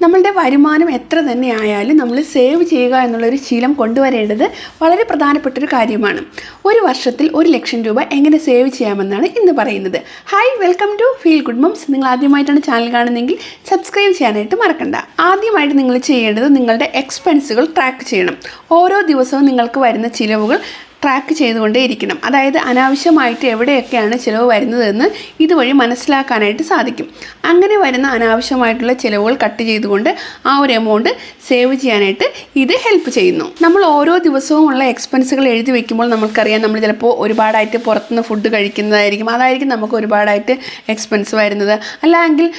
നമ്മളുടെ വരുമാനം എത്ര തന്നെ ആയാലും നമ്മൾ സേവ് ചെയ്യുക എന്നുള്ളൊരു ശീലം കൊണ്ടുവരേണ്ടത് വളരെ പ്രധാനപ്പെട്ടൊരു കാര്യമാണ്. ഒരു വർഷത്തിൽ 1,00,000 രൂപ എങ്ങനെ സേവ് ചെയ്യാമെന്നാണ് ഇന്ന് പറയുന്നത്. Hi, welcome to feel good moms. നിങ്ങൾ ആദ്യമായിട്ടാണ് ചാനൽ കാണുന്നതെങ്കിൽ സബ്സ്ക്രൈബ് ചെയ്യാനായിട്ട് മറക്കണ്ട. ആദ്യമായിട്ട് നിങ്ങൾ ചെയ്യേണ്ടത് നിങ്ങളുടെ എക്സ്പെൻസുകൾ ട്രാക്ക് ചെയ്യണം. ഓരോ ദിവസവും നിങ്ങൾക്ക് വരുന്ന ചിലവുകൾ ട്രാക്ക് ചെയ്തുകൊണ്ടേയിരിക്കണം. അതായത് അനാവശ്യമായിട്ട് എവിടെയൊക്കെയാണ് ചിലവ് വരുന്നതെന്ന് ഇതുവഴി മനസ്സിലാക്കാനായിട്ട് സാധിക്കും. അങ്ങനെ വരുന്ന അനാവശ്യമായിട്ടുള്ള ചിലവുകൾ കട്ട് ചെയ്തുകൊണ്ട് ആ ഒരു എമൗണ്ട് സേവ് ചെയ്യാനായിട്ട് ഇത് ഹെൽപ്പ് ചെയ്യുന്നു. നമ്മൾ ഓരോ ദിവസവും ഉള്ള എക്സ്പെൻസുകൾ എഴുതി വയ്ക്കുമ്പോൾ നമുക്കറിയാം, നമ്മൾ ചിലപ്പോൾ ഒരുപാടായിട്ട് പുറത്തുനിന്ന് ഫുഡ് കഴിക്കുന്നതായിരിക്കും. അതായിരിക്കും നമുക്ക് ഒരുപാടായിട്ട് എക്സ്പെൻസ് വരുന്നത്. അല്ലെങ്കിൽ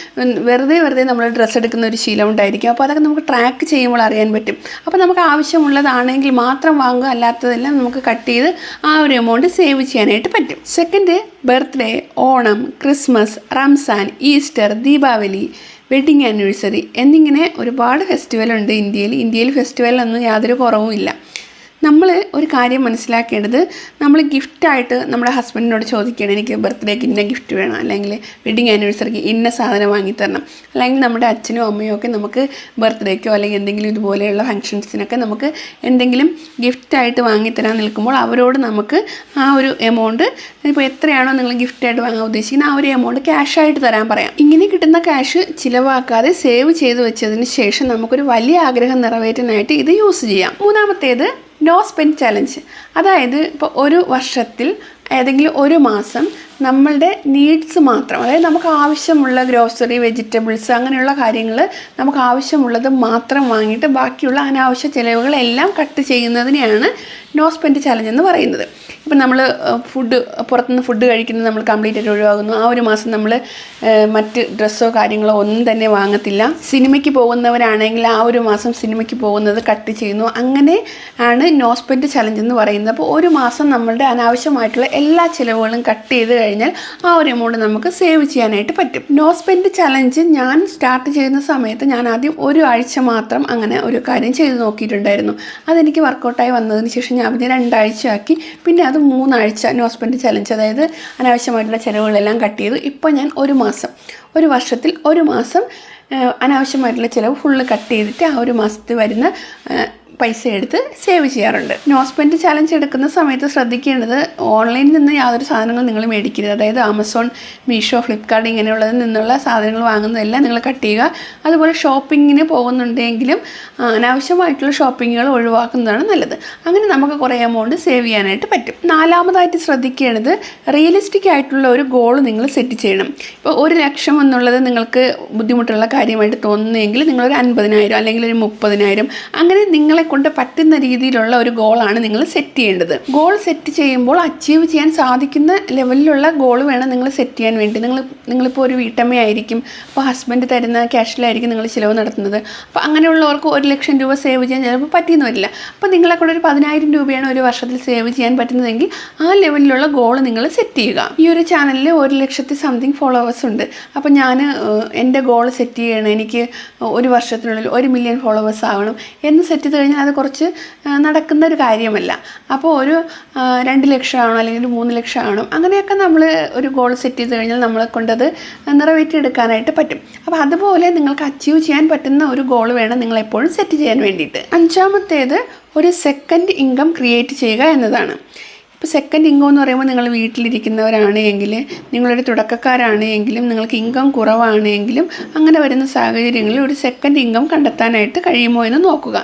വെറുതെ നമ്മൾ ഡ്രസ്സ് എടുക്കുന്ന ഒരു ശീലം ഉണ്ടായിരിക്കും. അപ്പോൾ അതൊക്കെ നമുക്ക് ട്രാക്ക് ചെയ്യുമ്പോൾ അറിയാൻ പറ്റും. അപ്പോൾ നമുക്ക് ആവശ്യമുള്ളതാണെങ്കിൽ മാത്രം വാങ്ങുക, അല്ലാത്തതെല്ലാം നമുക്ക് കട്ട് ചെയ്ത് ആ ഒരു എമൗണ്ട് സേവ് ചെയ്യാനായിട്ട് പറ്റും. Second, birthday, Onam, Christmas, Ramzan, Easter, Deepavali, wedding anniversary എന്നിങ്ങനെ ഒരുപാട് ഫെസ്റ്റിവലുണ്ട് ഇന്ത്യയിൽ ഫെസ്റ്റിവലിനൊന്നും യാതൊരു കുറവുമില്ല. നമ്മൾ ഒരു കാര്യം മനസ്സിലാക്കേണ്ടത്, നമ്മൾ ഗിഫ്റ്റായിട്ട് നമ്മുടെ ഹസ്ബൻഡിനോട് ചോദിക്കണം, എനിക്ക് ബർത്ത്ഡേക്ക് ഇന്ന ഗിഫ്റ്റ് വേണം, അല്ലെങ്കിൽ വെഡിങ് ആനിവേഴ്സറിക്ക് ഇന്ന സാധനം വാങ്ങിത്തരണം. അല്ലെങ്കിൽ നമ്മുടെ അച്ഛനും അമ്മയും ഒക്കെ നമുക്ക് ബർത്ത്ഡേക്കോ അല്ലെങ്കിൽ എന്തെങ്കിലും ഇതുപോലെയുള്ള ഫങ്ഷൻസിനൊക്കെ നമുക്ക് എന്തെങ്കിലും ഗിഫ്റ്റായിട്ട് വാങ്ങിത്തരാൻ നിൽക്കുമ്പോൾ അവരോട് നമുക്ക് ആ ഒരു എമൗണ്ട്, ഇപ്പോൾ എത്രയാണോ നിങ്ങൾ ഗിഫ്റ്റായിട്ട് വാങ്ങാൻ ഉദ്ദേശിക്കുന്നത് ആ ഒരു എമൗണ്ട് ക്യാഷായിട്ട് തരാൻ പറയാം. ഇങ്ങനെ കിട്ടുന്ന ക്യാഷ് ചിലവാക്കാതെ സേവ് ചെയ്ത് വെച്ചതിന് ശേഷം നമുക്കൊരു വലിയ ആഗ്രഹം നിറവേറ്റാനായിട്ട് ഇത് യൂസ് ചെയ്യാം. മൂന്നാമത്തേത്, നോ സ്പെൻഡ് ചലഞ്ച്. അതായത് ഇപ്പോൾ ഒരു വർഷത്തിൽ ഏതെങ്കിലും ഒരു മാസം നമ്മളുടെ നീഡ്സ് മാത്രം, അതായത് നമുക്ക് ആവശ്യമുള്ള ഗ്രോസറി, വെജിറ്റബിൾസ് അങ്ങനെയുള്ള കാര്യങ്ങൾ നമുക്ക് ആവശ്യമുള്ളത് മാത്രം വാങ്ങിയിട്ട് ബാക്കിയുള്ള അനാവശ്യ ചിലവുകളെല്ലാം കട്ട് ചെയ്യുന്നതിനെയാണ് നോ സ്പെൻഡ് ചലഞ്ച് എന്ന് പറയുന്നത്. ഇപ്പം നമ്മൾ പുറത്തുനിന്ന് ഫുഡ് കഴിക്കുന്നത് നമ്മൾ കംപ്ലീറ്റ് ആയിട്ട് ഒഴിവാകുന്നു. ആ ഒരു മാസം നമ്മൾ മറ്റ് ഡ്രസ്സോ കാര്യങ്ങളോ ഒന്നും തന്നെ വാങ്ങത്തില്ല. സിനിമയ്ക്ക് പോകുന്നവരാണെങ്കിൽ ആ ഒരു മാസം സിനിമയ്ക്ക് പോകുന്നത് കട്ട് ചെയ്യുന്നു. അങ്ങനെ ആണ് നോ സ്പെൻഡ് ചലഞ്ച് എന്ന് പറയുന്നത്. അപ്പോൾ ഒരു മാസം നമ്മളുടെ അനാവശ്യമായിട്ടുള്ള എല്ലാ ചിലവുകളും കട്ട് ചെയ്ത് കഴിഞ്ഞാൽ ആ ഒരു എമൗണ്ട് നമുക്ക് സേവ് ചെയ്യാനായിട്ട് പറ്റും. നോ സ്പെൻഡ് ചലഞ്ച് ഞാൻ സ്റ്റാർട്ട് ചെയ്യുന്ന സമയത്ത് ഞാൻ ആദ്യം ഒരു ആഴ്ച മാത്രം അങ്ങനെ ഒരു കാര്യം ചെയ്ത് നോക്കിയിട്ടുണ്ടായിരുന്നു. അതെനിക്ക് വർക്കൗട്ടായി വന്നതിന് ശേഷം ഞാൻ അതിനെ 2 ആഴ്ച ആക്കി. പിന്നെ അത് 3 ആഴ്ച നോ സ്പെൻഡ് ചലഞ്ച്, അതായത് അനാവശ്യമായിട്ടുള്ള ചിലവുകളെല്ലാം കട്ട് ചെയ്തു. ഇപ്പോൾ ഞാൻ ഒരു വർഷത്തിൽ ഒരു മാസം അനാവശ്യമായിട്ടുള്ള ചിലവ് ഫുള്ള് കട്ട് ചെയ്തിട്ട് ആ ഒരു മാസത്തിൽ വരുന്ന പൈസ എടുത്ത് സേവ് ചെയ്യാറുണ്ട്. നോ സ്പെൻഡ് ചലഞ്ച് എടുക്കുന്ന സമയത്ത് ശ്രദ്ധിക്കേണ്ടത്, ഓൺലൈനിൽ നിന്ന് യാതൊരു സാധനങ്ങളും നിങ്ങൾ മേടിക്കരുത്. അതായത് ആമസോൺ, മീഷോ, ഫ്ലിപ്കാർട്ട് ഇങ്ങനെയുള്ളതിൽ നിന്നുള്ള സാധനങ്ങൾ വാങ്ങുന്നതെല്ലാം നിങ്ങൾ കട്ട് ചെയ്യുക. അതുപോലെ ഷോപ്പിങ്ങിന് പോകുന്നുണ്ടെങ്കിലും അനാവശ്യമായിട്ടുള്ള ഷോപ്പിങ്ങുകൾ ഒഴിവാക്കുന്നതാണ് നല്ലത്. അങ്ങനെ നമുക്ക് കുറേ എമൗണ്ട് സേവ് ചെയ്യാനായിട്ട് പറ്റും. നാലാമതായിട്ട് ശ്രദ്ധിക്കേണ്ടത്, റിയലിസ്റ്റിക് ആയിട്ടുള്ള ഒരു ഗോൾ നിങ്ങൾ സെറ്റ് ചെയ്യണം. ഇപ്പോൾ 1,00,000 എന്നുള്ളത് നിങ്ങൾക്ക് ബുദ്ധിമുട്ടുള്ള കാര്യമായിട്ട് തോന്നുന്നെങ്കിൽ നിങ്ങളൊരു 50,000 അല്ലെങ്കിൽ ഒരു 30,000 അങ്ങനെ നിങ്ങളെ കൊണ്ട് പറ്റുന്ന രീതിയിലുള്ള ഒരു ഗോളാണ് നിങ്ങൾ സെറ്റ് ചെയ്യേണ്ടത്. ഗോൾ സെറ്റ് ചെയ്യുമ്പോൾ അച്ചീവ് ചെയ്യാൻ സാധിക്കുന്ന ലെവലിലുള്ള ഗോൾ വേണം നിങ്ങൾ സെറ്റ് ചെയ്യാൻ വേണ്ടി. നിങ്ങളിപ്പോൾ ഒരു വീട്ടമ്മയായിരിക്കും, അപ്പോൾ ഹസ്ബൻഡ് തരുന്ന ക്യാഷിലായിരിക്കും നിങ്ങൾ ചിലവ് നടത്തുന്നത്. അപ്പോൾ അങ്ങനെയുള്ളവർക്ക് 1,00,000 രൂപ സേവ് ചെയ്യാൻ ചിലപ്പോൾ പറ്റിയെന്ന് വരില്ല. അപ്പോൾ നിങ്ങളെ കൊണ്ട് ഒരു 10,000 രൂപയാണ് ഒരു വർഷത്തിൽ സേവ് ചെയ്യാൻ പറ്റുന്നതെങ്കിൽ ആ ലെവലിലുള്ള ഗോൾ നിങ്ങൾ സെറ്റ് ചെയ്യുക. ഈ ഒരു ചാനലിൽ 1,00,000 സംതിങ് ഫോളോവേഴ്സ് ഉണ്ട്. അപ്പോൾ ഞാൻ എൻ്റെ ഗോൾ സെറ്റ് ചെയ്യണം, എനിക്ക് ഒരു വർഷത്തിനുള്ളിൽ 1 മില്യൺ ഫോളോവേഴ്സ് ആവണം എന്ന് സെറ്റ് ചെയ്ത് കഴിഞ്ഞാൽ അത് കുറച്ച് നടക്കുന്ന ഒരു കാര്യമല്ല. അപ്പോൾ ഒരു 2 ലക്ഷം ആണോ അല്ലെങ്കിൽ 3 ലക്ഷം ആണോ അങ്ങനെയൊക്കെ നമ്മൾ ഒരു ഗോൾ സെറ്റ് ചെയ്ത് കഴിഞ്ഞാൽ നമ്മളെ കൊണ്ടത് നിറവേറ്റിയെടുക്കാനായിട്ട് പറ്റും. അപ്പോൾ അതുപോലെ നിങ്ങൾക്ക് അച്ചീവ് ചെയ്യാൻ പറ്റുന്ന ഒരു ഗോൾ വേണം നിങ്ങൾ എപ്പോഴും സെറ്റ് ചെയ്യാൻ വേണ്ടിയിട്ട്. അഞ്ചാമത്തേത്, ഒരു സെക്കൻഡ് ഇൻകം ക്രിയേറ്റ് ചെയ്യുക എന്നതാണ്. ഇപ്പോൾ സെക്കൻഡ് ഇൻകം എന്ന് പറയുമ്പോൾ നിങ്ങൾ വീട്ടിലിരിക്കുന്നവരാണ് എങ്കിൽ, നിങ്ങളൊരു തുടക്കക്കാരാണ് എങ്കിലും, നിങ്ങൾക്ക് ഇൻകം കുറവാണ് എങ്കിലും, അങ്ങനെ വരുന്ന സാഹചര്യങ്ങളിൽ ഒരു സെക്കൻഡ് ഇൻകം കണ്ടെത്താനായിട്ട് കഴിയുമോ എന്ന് നോക്കുക.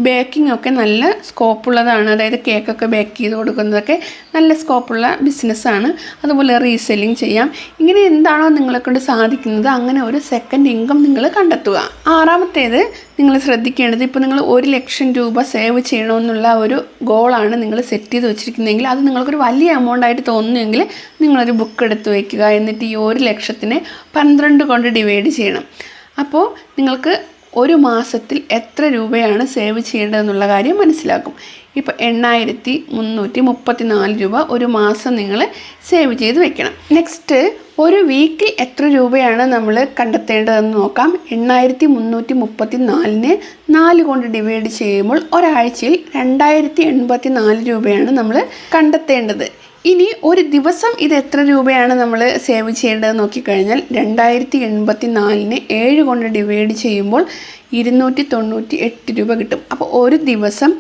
ബേക്കിംഗ് ഒക്കെ നല്ല സ്കോപ്പുള്ളതാണ്. അതായത് കേക്കൊക്കെ ബേക്ക് ചെയ്ത് കൊടുക്കുന്നതൊക്കെ നല്ല സ്കോപ്പുള്ള ബിസിനസ്സാണ്. അതുപോലെ റീസെല്ലിങ് ചെയ്യാം. ഇങ്ങനെ എന്താണോ നിങ്ങളെക്കൊണ്ട് സാധിക്കുന്നത് അങ്ങനെ ഒരു സെക്കൻഡ് ഇൻകം നിങ്ങൾ കണ്ടെത്തുക. ആറാമത്തേത്, നിങ്ങൾ ശ്രദ്ധിക്കേണ്ടത്, ഇപ്പോൾ നിങ്ങൾ 1,00,000 രൂപ സേവ് ചെയ്യണമെന്നുള്ള ഒരു ഗോളാണ് നിങ്ങൾ സെറ്റ് ചെയ്ത് വെച്ചിരിക്കുന്നതെങ്കിൽ, അത് നിങ്ങൾക്കൊരു വലിയ എമൗണ്ട് ആയിട്ട് തോന്നുമെങ്കിൽ നിങ്ങളൊരു ബുക്ക് എടുത്ത് വയ്ക്കുക. എന്നിട്ട് ഈ 1,00,000-നെ 12 കൊണ്ട് ഡിവൈഡ് ചെയ്യണം. അപ്പോൾ നിങ്ങൾക്ക് ഒരു മാസത്തിൽ എത്ര രൂപയാണ് സേവ് ചെയ്യേണ്ടതെന്നുള്ള കാര്യം മനസ്സിലാക്കും. ഇപ്പോൾ 8,334 രൂപ ഒരു മാസം നിങ്ങൾ സേവ് ചെയ്ത് വെക്കണം. നെക്സ്റ്റ്, ഒരു വീക്കിൽ എത്ര രൂപയാണ് നമ്മൾ കണ്ടെത്തേണ്ടതെന്ന് നോക്കാം. 8,334-നെ 4 കൊണ്ട് ഡിവൈഡ് ചെയ്യുമ്പോൾ ഒരാഴ്ചയിൽ 2,084 രൂപയാണ് നമ്മൾ കണ്ടെത്തേണ്ടത്. ഇനി ഒരു ദിവസം ഇത് എത്ര രൂപയാണ് നമ്മൾ സേവ് ചെയ്യേണ്ടത് നോക്കിക്കഴിഞ്ഞാൽ 2084 7 കൊണ്ട് ഡിവൈഡ് ചെയ്യുമ്പോൾ 298 രൂപ കിട്ടും. അപ്പോൾ ഒരു ദിവസം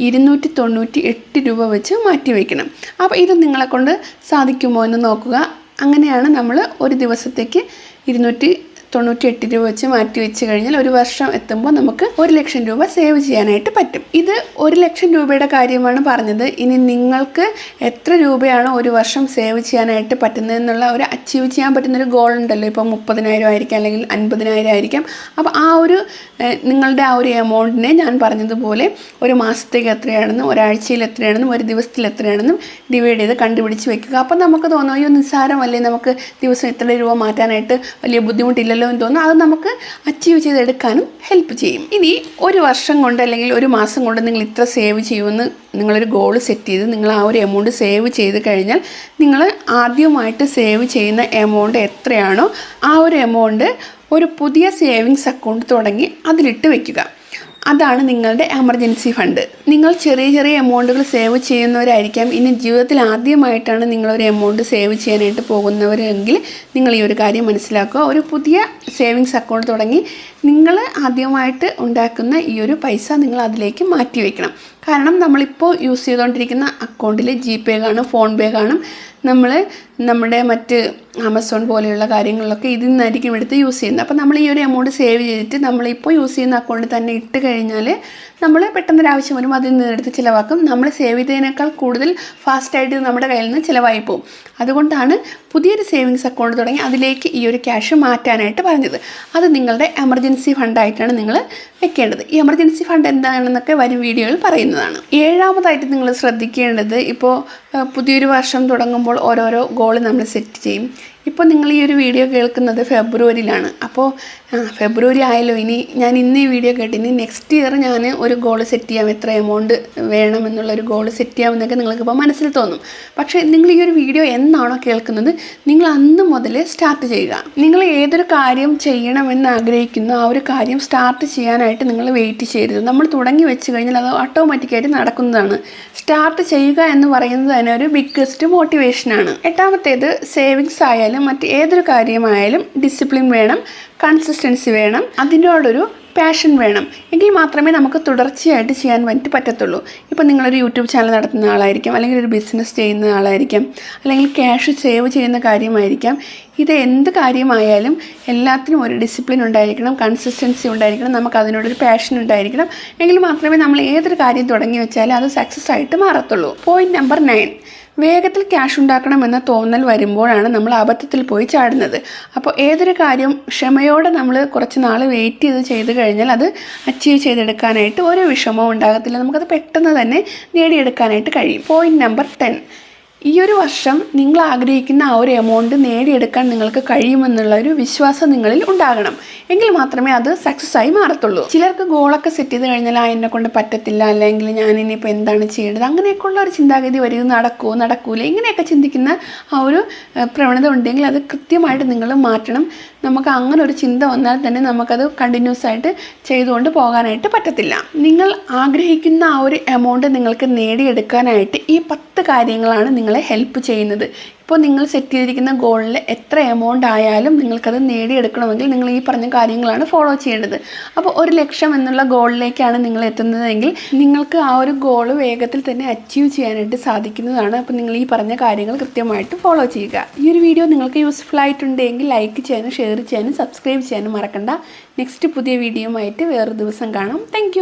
298 രൂപ വെച്ച് മാറ്റി വയ്ക്കണം. അപ്പോൾ ഇത് നിങ്ങളെ കൊണ്ട് സാധിക്കുമോ എന്ന് നോക്കുക. അങ്ങനെയാണ് നമ്മൾ ഒരു ദിവസത്തേക്ക് 298 രൂപ വെച്ച് മാറ്റി വെച്ച് കഴിഞ്ഞാൽ ഒരു വർഷം എത്തുമ്പോൾ നമുക്ക് 1 ലക്ഷം രൂപ സേവ് ചെയ്യാനായിട്ട് പറ്റും. ഇത് 1 ലക്ഷം രൂപയുടെ കാര്യമാണ് പറഞ്ഞത്. ഇനി നിങ്ങൾക്ക് എത്ര രൂപയാണ് ഒരു വർഷം സേവ് ചെയ്യാനായിട്ട് പറ്റുന്നതെന്നുള്ള ഒരു അച്ചീവ് ചെയ്യാൻ പറ്റുന്നൊരു ഗോൾ ഉണ്ടല്ലോ. ഇപ്പോൾ 30,000 ആയിരിക്കാം, അല്ലെങ്കിൽ 50,000 ആയിരിക്കാം. അപ്പോൾ ആ ഒരു നിങ്ങളുടെ ആ ഒരു എമൗണ്ടിനെ ഞാൻ പറഞ്ഞതുപോലെ ഒരു മാസത്തേക്ക് എത്രയാണെന്നും ഒരാഴ്ചയിൽ എത്രയാണെന്നും ഒരു ദിവസത്തിൽ എത്രയാണെന്നും ഡിവൈഡ് ചെയ്ത് കണ്ടുപിടിച്ച് വെക്കുക. അപ്പോൾ നമുക്ക് തോന്നും അയ്യോ നിസ്സാരമല്ലേ, നമുക്ക് ദിവസം ഇത്ര രൂപ മാറ്റാനായിട്ട് വലിയ ബുദ്ധിമുട്ടില്ലല്ലോ എന്ന് തോന്നുന്നു. അത് നമുക്ക് അച്ചീവ് ചെയ്തെടുക്കാനും ഹെൽപ്പ് ചെയ്യും. ഇനി ഒരു വർഷം കൊണ്ട് അല്ലെങ്കിൽ ഒരു മാസം കൊണ്ട് നിങ്ങൾ ഇത്ര സേവ് ചെയ്യുമെന്ന് നിങ്ങളൊരു ഗോൾ സെറ്റ് ചെയ്ത് നിങ്ങൾ ആ ഒരു എമൗണ്ട് സേവ് ചെയ്ത് കഴിഞ്ഞാൽ നിങ്ങൾ ആദ്യമായിട്ട് സേവ് ചെയ്യുന്ന എമൗണ്ട് എത്രയാണോ ആ ഒരു എമൗണ്ട് ഒരു പുതിയ സേവിങ്സ് അക്കൗണ്ട് തുടങ്ങി അതിലിട്ട് വയ്ക്കുക. അതാണ് നിങ്ങളുടെ എമർജൻസി ഫണ്ട്. നിങ്ങൾ ചെറിയ ചെറിയ എമൗണ്ടുകൾ സേവ് ചെയ്യുന്നവരായിരിക്കാം. ഇനി ജീവിതത്തിൽ ആദ്യമായിട്ടാണ് നിങ്ങളൊരു എമൗണ്ട് സേവ് ചെയ്യാനായിട്ട് പോകുന്നവരെങ്കിൽ നിങ്ങൾ ഈ ഒരു കാര്യം മനസ്സിലാക്കുക. ഒരു പുതിയ സേവിങ്സ് അക്കൗണ്ട് തുടങ്ങി നിങ്ങൾ ആദ്യമായിട്ട് ഉണ്ടാക്കുന്ന ഈ ഒരു പൈസ നിങ്ങൾ അതിലേക്ക് മാറ്റി വയ്ക്കണം. കാരണം നമ്മളിപ്പോൾ യൂസ് ചെയ്തുകൊണ്ടിരിക്കുന്ന അക്കൗണ്ടിൽ GPay കാണും, ഫോൺ പേ കാണും. നമ്മുടെ മറ്റ് ആമസോൺ പോലെയുള്ള കാര്യങ്ങളിലൊക്കെ ഇതിൽ നിന്നായിരിക്കും എടുത്ത് യൂസ് ചെയ്യുന്നത്. അപ്പോൾ നമ്മൾ ഈ ഒരു എമൗണ്ട് സേവ് ചെയ്തിട്ട് നമ്മളിപ്പോൾ യൂസ് ചെയ്യുന്ന അക്കൗണ്ടിൽ തന്നെ ഇട്ട് കഴിഞ്ഞാൽ നമ്മൾ പെട്ടെന്നൊരാവശ്യം വരുമ്പോൾ അതിൽ നിന്നെടുത്ത് ചിലവാക്കും. നമ്മൾ സേവ് ചെയ്തതിനേക്കാൾ കൂടുതൽ ഫാസ്റ്റായിട്ട് നമ്മുടെ കയ്യിൽ നിന്ന് ചിലവായി പോകും. അതുകൊണ്ടാണ് പുതിയൊരു സേവിങ്സ് അക്കൗണ്ട് തുടങ്ങി അതിലേക്ക് ഈ ഒരു ക്യാഷ് മാറ്റാനായിട്ട് പറഞ്ഞത്. അത് നിങ്ങളുടെ എമർജൻസി ഫണ്ടായിട്ടാണ് നിങ്ങൾ വെക്കേണ്ടത്. ഈ എമർജൻസി ഫണ്ട് എന്താണെന്നൊക്കെ വരും വീഡിയോയിൽ പറയുന്നതാണ്. 7ാമതായിട്ട് നിങ്ങൾ ശ്രദ്ധിക്കേണ്ടത്, ഇപ്പോൾ പുതിയൊരു വർഷം തുടങ്ങുമ്പോൾ ഓരോരോ ഗോൾ നമ്മൾ സെറ്റ് ചെയ്യും. ഇപ്പോൾ നിങ്ങൾ ഈ ഒരു വീഡിയോ കേൾക്കുന്നത് ഫെബ്രുവരിയിലാണ്. അപ്പോൾ ഫെബ്രുവരി ആയല്ലോ, ഇനി ഞാൻ ഇന്ന് ഈ വീഡിയോ കേട്ടിനി നെക്സ്റ്റ് ഇയർ ഞാൻ ഒരു ഗോൾ സെറ്റ് ചെയ്യാം, എത്ര എമൗണ്ട് വേണമെന്നുള്ളൊരു ഗോൾ സെറ്റ് ചെയ്യാമെന്നൊക്കെ നിങ്ങൾക്കിപ്പോൾ മനസ്സിൽ തോന്നും. പക്ഷേ നിങ്ങൾ ഈ ഒരു വീഡിയോ എന്നാണോ കേൾക്കുന്നത് നിങ്ങൾ അന്ന് മുതൽ സ്റ്റാർട്ട് ചെയ്യുക. നിങ്ങൾ ഏതൊരു കാര്യം ചെയ്യണമെന്ന് ആഗ്രഹിക്കുന്നു ആ ഒരു കാര്യം സ്റ്റാർട്ട് ചെയ്യാനായിട്ട് നിങ്ങൾ വെയിറ്റ് ചെയ്യരുത്. നമ്മൾ തുടങ്ങി വെച്ച് കഴിഞ്ഞാൽ അത് ഓട്ടോമാറ്റിക്കായിട്ട് നടക്കുന്നതാണ്. സ്റ്റാർട്ട് ചെയ്യുക എന്ന് പറയുന്നത് തന്നെ ഒരു ബിഗ്ഗസ്റ്റ് മോട്ടിവേഷനാണ്. 8ാമത്തേത് സേവിങ്സ് ആയാലും മറ്റ് ഏതൊരു കാര്യമായാലും ഡിസിപ്ലിൻ വേണം, കൺസിസ്റ്റൻസി വേണം, അതിനോടൊരു പാഷൻ വേണം. എങ്കിൽ മാത്രമേ നമുക്ക് തുടർച്ചയായിട്ട് ചെയ്യാൻ പറ്റത്തുള്ളൂ. ഇപ്പോൾ നിങ്ങളൊരു യൂട്യൂബ് ചാനൽ നടത്തുന്ന ആളായിരിക്കാം, അല്ലെങ്കിൽ ഒരു ബിസിനസ് ചെയ്യുന്ന ആളായിരിക്കാം, അല്ലെങ്കിൽ ക്യാഷ് സേവ് ചെയ്യുന്ന കാര്യമായിരിക്കാം. ഇത് എന്ത് കാര്യമായാലും എല്ലാത്തിനും ഒരു ഡിസിപ്ലിൻ ഉണ്ടായിരിക്കണം, കൺസിസ്റ്റൻസി ഉണ്ടായിരിക്കണം, നമുക്ക് അതിനോടൊരു പാഷൻ ഉണ്ടായിരിക്കണം. എങ്കിൽ മാത്രമേ നമ്മൾ ഏതൊരു കാര്യം തുടങ്ങി വെച്ചാലും അത് സക്സസ് ആയിട്ട് മാറത്തുള്ളൂ. പോയിന്റ് നമ്പർ 9, വേഗത്തിൽ ക്യാഷ് ഉണ്ടാക്കണമെന്ന തോന്നൽ വരുമ്പോഴാണ് നമ്മൾ അബദ്ധത്തിൽ പോയി ചാടുന്നത്. അപ്പോൾ ഏതൊരു കാര്യം ക്ഷമയോടെ നമ്മൾ കുറച്ച് നാൾ വെയിറ്റ് ചെയ്ത് കഴിഞ്ഞാൽ അത് അച്ചീവ് ചെയ്തെടുക്കാനായിട്ട് ഒരു വിഷമവും ഉണ്ടാകത്തില്ല. നമുക്കത് പെട്ടെന്ന് തന്നെ നേടിയെടുക്കാനായിട്ട് കഴിയും. പോയിന്റ് നമ്പർ 10, ഈ ഒരു വർഷം നിങ്ങൾ ആഗ്രഹിക്കുന്ന ആ ഒരു എമൗണ്ട് നേടിയെടുക്കാൻ നിങ്ങൾക്ക് കഴിയുമെന്നുള്ള ഒരു വിശ്വാസം നിങ്ങളിൽ ഉണ്ടാകണം. എങ്കിൽ മാത്രമേ അത് സക്സസ് ആയി മാറത്തുള്ളൂ. ചിലർക്ക് ഗോളൊക്കെ സെറ്റ് ചെയ്ത് കഴിഞ്ഞാൽ എന്നെ കൊണ്ട് പറ്റത്തില്ല, അല്ലെങ്കിൽ ഞാൻ ഇനിയിപ്പോൾ എന്താണ് ചെയ്യേണ്ടത്, അങ്ങനെയൊക്കെയുള്ള ഒരു ചിന്താഗതി വരും. നടക്കൂല ഇങ്ങനെയൊക്കെ ചിന്തിക്കുന്ന ആ ഒരു പ്രവണത ഉണ്ടെങ്കിൽ അത് കൃത്യമായിട്ട് നിങ്ങൾ മാറ്റണം. നമുക്ക് അങ്ങനെ ഒരു ചിന്ത വന്നാൽ തന്നെ നമുക്കത് കണ്ടിന്യൂസ് ആയിട്ട് ചെയ്തുകൊണ്ട് പോകാനായിട്ട് പറ്റത്തില്ല. നിങ്ങൾ ആഗ്രഹിക്കുന്ന ആ ഒരു എമൗണ്ട് നിങ്ങൾക്ക് നേടിയെടുക്കാനായിട്ട് ഈ 10 കാര്യങ്ങളാണ് നിങ്ങളെ ഹെൽപ്പ് ചെയ്യുന്നത്. ഇപ്പോൾ നിങ്ങൾ സെറ്റ് ചെയ്തിരിക്കുന്ന ഗോളിൽ എത്ര എമൗണ്ട് ആയാലും നിങ്ങൾക്കത് നേടിയെടുക്കണമെങ്കിൽ നിങ്ങൾ ഈ പറഞ്ഞ കാര്യങ്ങളാണ് ഫോളോ ചെയ്യേണ്ടത്. അപ്പോൾ 1 ലക്ഷം എന്നുള്ള ഗോളിലേക്കാണ് നിങ്ങൾ എത്തുന്നതെങ്കിൽ നിങ്ങൾക്ക് ആ ഒരു ഗോൾ വേഗത്തിൽ തന്നെ അച്ചീവ് ചെയ്യാനായിട്ട് സാധിക്കുന്നതാണ്. അപ്പോൾ നിങ്ങൾ ഈ പറഞ്ഞ കാര്യങ്ങൾ കൃത്യമായിട്ട് ഫോളോ ചെയ്യുക. ഈ ഒരു വീഡിയോ നിങ്ങൾക്ക് യൂസ്ഫുൾ ആയിട്ടുണ്ടെങ്കിൽ ലൈക്ക് ചെയ്യാനും ഷെയർ ചെയ്യാനും സബ്സ്ക്രൈബ് ചെയ്യാനും മറക്കണ്ട. നെക്സ്റ്റ് പുതിയ വീഡിയോയുമായിട്ട് വേറൊരു ദിവസം കാണാം. താങ്ക്